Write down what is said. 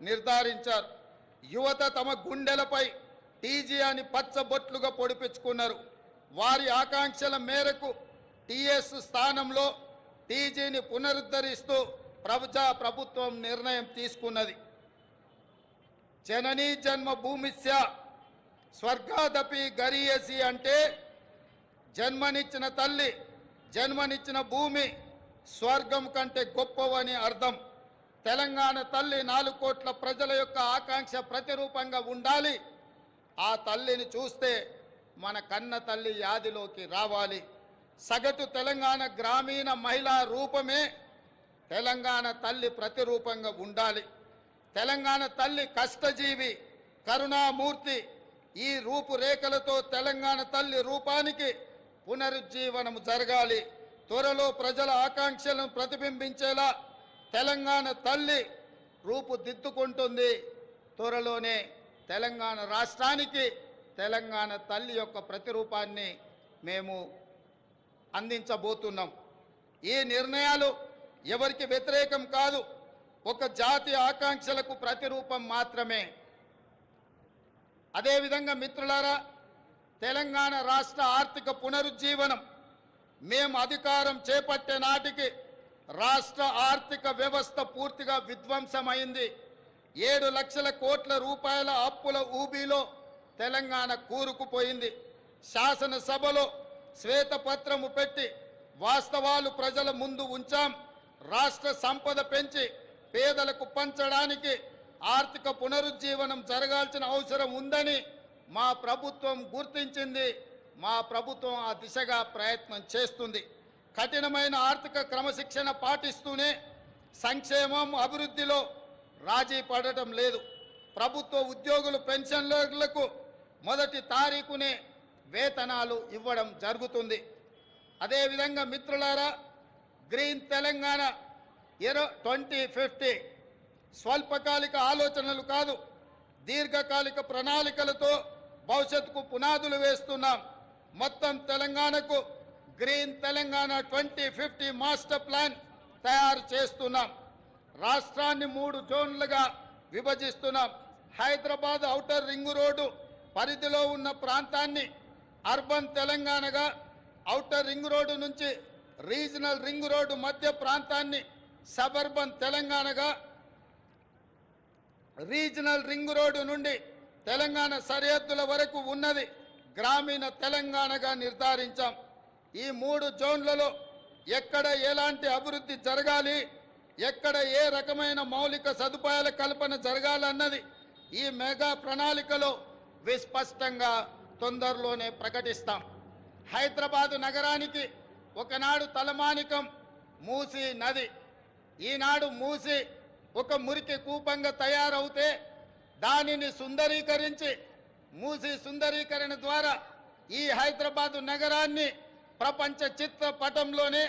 నిర్ధారించారు. యువత తమ గుండెలపై టీజీ అని పచ్చబొట్లుగా పొడిపించుకున్నారు. వారి ఆకాంక్షల మేరకు టీఎస్ స్థానంలో టీజీని పునరుద్ధరిస్తూ ప్రభుత్వం నిర్ణయం తీసుకున్నది. జననీ జన్మభూమిస్య స్వర్గాదపి గరీయసి అంటే జన్మనిచ్చిన తల్లి, జన్మనిచ్చిన భూమి స్వర్గం కంటే గొప్పవని అర్థం. తెలంగాణ తల్లి 4 కోట్ల ప్రజల యొక్క ఆకాంక్ష ప్రతిరూపంగా ఉండాలి. ఆ తల్లిని చూస్తే మన కన్న తల్లి యాదిలోకి రావాలి. సగటు తెలంగాణ గ్రామీణ మహిళా రూపమే తెలంగాణ తల్లి ప్రతిరూపంగా ఉండాలి. తెలంగాణ తల్లి కష్టజీవి, కరుణామూర్తి. ఈ రూపురేఖలతో తెలంగాణ తల్లి రూపానికి పునరుజ్జీవనం జరగాలి. త్వరలో ప్రజల ఆకాంక్షలను ప్రతిబింబించేలా తెలంగాణ తల్లి రూపుదిద్దుకుంటుంది. త్వరలోనే తెలంగాణ రాష్ట్రానికి తెలంగాణ తల్లి యొక్క ప్రతిరూపాన్ని మేము అందించబోతున్నాం. ఈ నిర్ణయాలు ఎవరికి వ్యతిరేకం కాదు, ఒక జాతి ఆకాంక్షలకు ప్రతిరూపం మాత్రమే. అదేవిధంగా మిత్రులారా, తెలంగాణ రాష్ట్ర ఆర్థిక పునరుజ్జీవనం మేము అధికారం చేపట్టే నాటికి రాష్ట్ర ఆర్థిక వ్యవస్థ పూర్తిగా విధ్వంసమైంది. 7 లక్షల కోట్ల రూపాయల అప్పుల ఊబిలో తెలంగాణ కూరుకుపోయింది. శాసనసభలో శ్వేతపత్రము పెట్టి వాస్తవాలు ప్రజల ముందు ఉంచాం. రాష్ట్ర సంపద పెంచి పేదలకు పంచడానికి ఆర్థిక పునరుజ్జీవనం జరగాల్సిన అవసరం ఉందని మా ప్రభుత్వం గుర్తించింది. మా ప్రభుత్వం ఆ దిశగా ప్రయత్నం చేస్తుంది. కఠినమైన ఆర్థిక క్రమశిక్షణ పాటిస్తూనే సంక్షేమం, అభివృద్ధిలో రాజీ పడటం లేదు. ప్రభుత్వ ఉద్యోగులు పెన్షన్లకు మొదటి తారీఖునే వేతనాలు ఇవ్వడం జరుగుతుంది. అదేవిధంగా మిత్రులారా, గ్రీన్ తెలంగాణ 2050 స్వల్పకాలిక ఆలోచనలు కాదు, దీర్ఘకాలిక ప్రణాళికలతో భవిష్యత్తుకు పునాదులు వేస్తున్నాం. మొత్తం తెలంగాణకు గ్రీన్ తెలంగాణ 2050 మాస్టర్ ప్లాన్ తయారు చేస్తున్నాం. రాష్ట్రాన్ని 3 జోన్లుగా విభజిస్తున్నాం. హైదరాబాద్ ఔటర్ రింగ్ రోడ్డు పరిధిలో ఉన్న ప్రాంతాన్ని అర్బన్ తెలంగాణగా, ఔటర్ రింగ్ రోడ్డు నుంచి రీజనల్ రింగ్ రోడ్డు మధ్య ప్రాంతాన్ని సబర్బన్ తెలంగాణగా, రీజనల్ రింగ్ రోడ్డు నుండి తెలంగాణ సరిహద్దుల వరకు ఉన్నది గ్రామీణ తెలంగాణగా నిర్ధారించాం. ఈ 3 జోన్లలో ఎక్కడ ఎలాంటి అభివృద్ధి జరగాలి, ఎక్కడ ఏ రకమైన మౌలిక సదుపాయాల కల్పన జరగాలన్నది ఈ మెగా ప్రణాళికలో విస్పష్టంగా తొందరలోనే ప్రకటిస్తాం. హైదరాబాదు నగరానికి ఒకనాడు తలమానికం మూసీ నది. ఈనాడు మూసీ ఒక మురికి కూపంగా తయారవుతే దానిని సుందరీకరించి, మూసీ సుందరీకరణ ద్వారా ఈ హైదరాబాదు నగరాన్ని ప్రపంచ చిత్రపటంలోనే